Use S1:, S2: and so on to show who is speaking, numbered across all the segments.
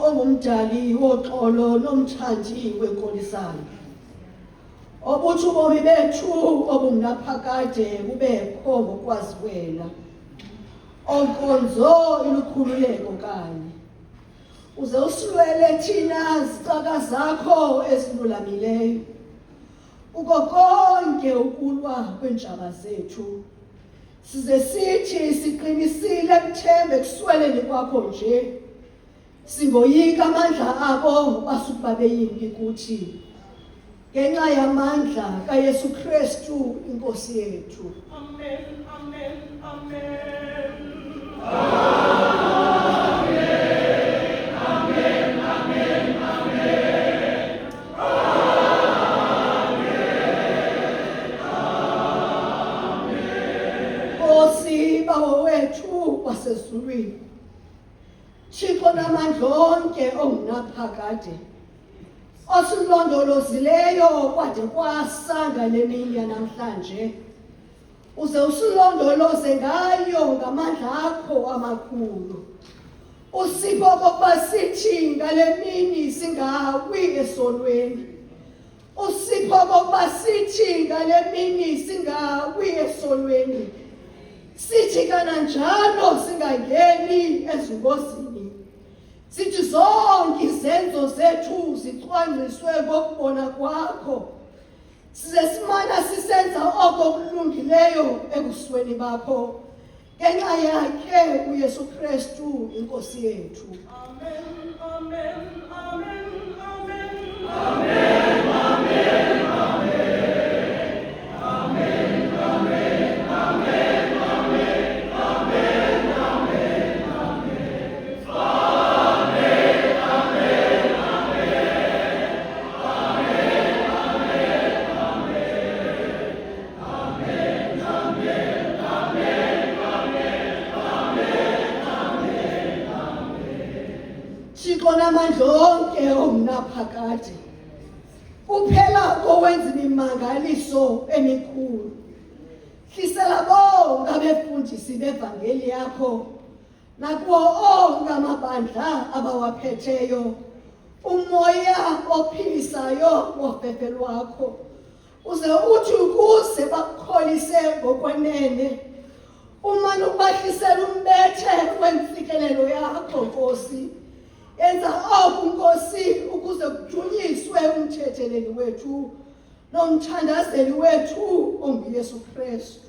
S1: ongumdali woxolo nomthandi wenkolisana. Obuthi ubomi bethu obungaphakade bubekho ngokwazi wena. Onkonzo ilukhululeko kanye. Uze usilwele thina zicaka zakho esilulamileyo. Uko konke ukulwa kwenjaba zethu. Size sithi siqinisile kuthembe kusweleni kwakho nje. Singoyika amandla abo basukuba beyimbi kuthi. Ngenxa yamandla kaYesu Kristu inkosi yethu.
S2: Amen, amen, amen. Amen, amen, amen, amen.
S1: Nkosi bawo wethu wasezulwini. Thixo namandla onke ongunaphakade. Osilondolozileyo kwade kwasanga lemini yanamhlanje. Uze usilondoloze ngayo ngamandla akho amakhulu. Usipho okokuba sithi ngale mini singawi esonweni. Usipho okokuba sithi ngale mini singawi esonweni. Sithi kananjalo singangeni ezingozini. Sithi zonke izenzo zethu zicwangciswe ngokubona kwakho. Size simana sisenza oko kulungileyo ebusweni bakho. Ngenxa yakhe uYesu Kristu inkosi yethu.
S2: Amen, amen, amen, amen, amen, amen, amen, amen, amen,
S1: Thixo namandla onke ongunaphakade. Kuphela kowenza imimangaliso emikhulu. Hlisela bonke abefundisi bevangeli yakho nakuwo onke amabandla abawaphetheyo. Umoya ophilisayo wofefe lwakho. Uze uthi ukuze bakukholise ngokwenene. Umane ubahlisela umbethe wemfikelelo yakho Nkosi. Yenza oku Nkosi ukuze kujunyiswe umthetheleli wethu nomthandazeli wethu onguYesu Kristu.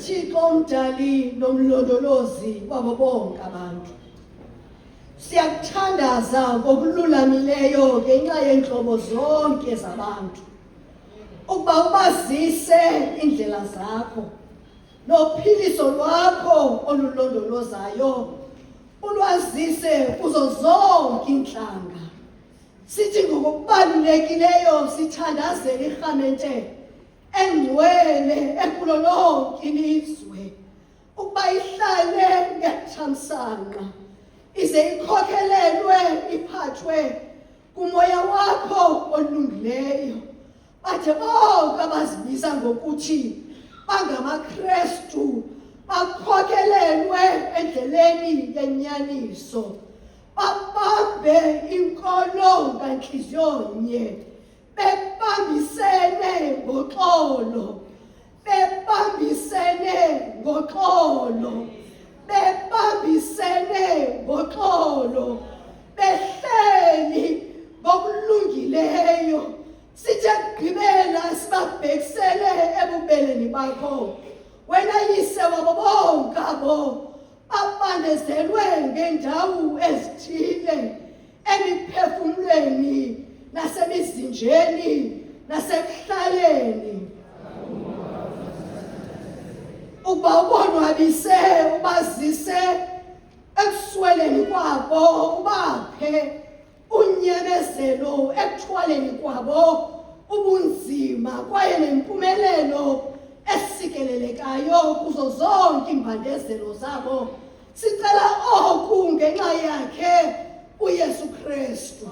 S1: Thixo mdali nomlondolozi wabo bonke abantu. Siyakuthandaza ngokululamileyo ngenxa yeentlobo zonke zabantu. Ukuba ubazise indlela zakho nophiliso lwakho olulondolozayo. Ulwazise kuzo zonke intlanga. Sithi ngokubalulekileyo sithandazele irhamente engcwele ekulo lonke ilizwe. Ukuba ihlale ngethamsanqa. Ize ikhokhelelwe iphathwe kumoya wakho olungileyo. Bathe bonke abazibiza ngokuthi bangamaKristu bakhokhelelwe endleleni yenyaniso. Babambe inkolo nganhliziyo nye. Bebambisene ngoxolo. Bebambisene ngoxolo. Bebambisene ngoxolo. Behleli ngokulungileyo. Sithe sekugqibela sibabhekisele ebubeleni bakho. Wena yise wabo bonke abo abandezelwe ngendawo ezithile emiphefumulweni nasemizinjeni nasekuhlaleni. Ukuba ubonwabise ubazise ekusweleni kwabo, ubaphe unyemezelo ekuthwaleni kwabo ubunzima kwaye nempumelelo esikelelekayo kuzo zonke imbandezelo zabo. Sicela oku ngenxa yakhe uYesu Kristu.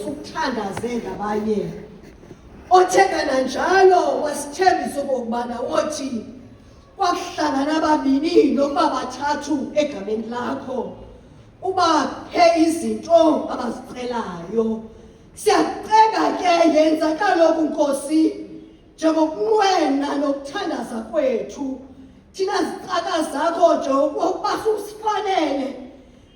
S1: Ukuthandaze ngabanye otheka kanjalo wasithembisa ukubana wothi kwakuhlangana ababini noma bathathu egameni lakho ubaphe izinto abazicelayo. Siyacela ke yenza kaloku Nkosi njengokunqwena nokuthandaza kwethu thina zicaka zakho nje ukuba usifanele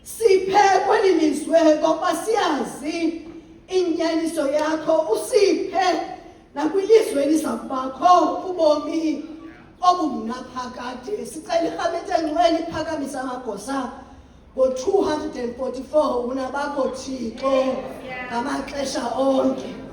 S1: siphe kweli lizwe ngoba siyazi inyaniso yakho, usiphe nakwilizweni zakubakho ubomi obungaphakade. Sicela iRhametha eNgcwele iphakamisa amagosa ngo-244 unabakho Thixo ngamaxesha onke.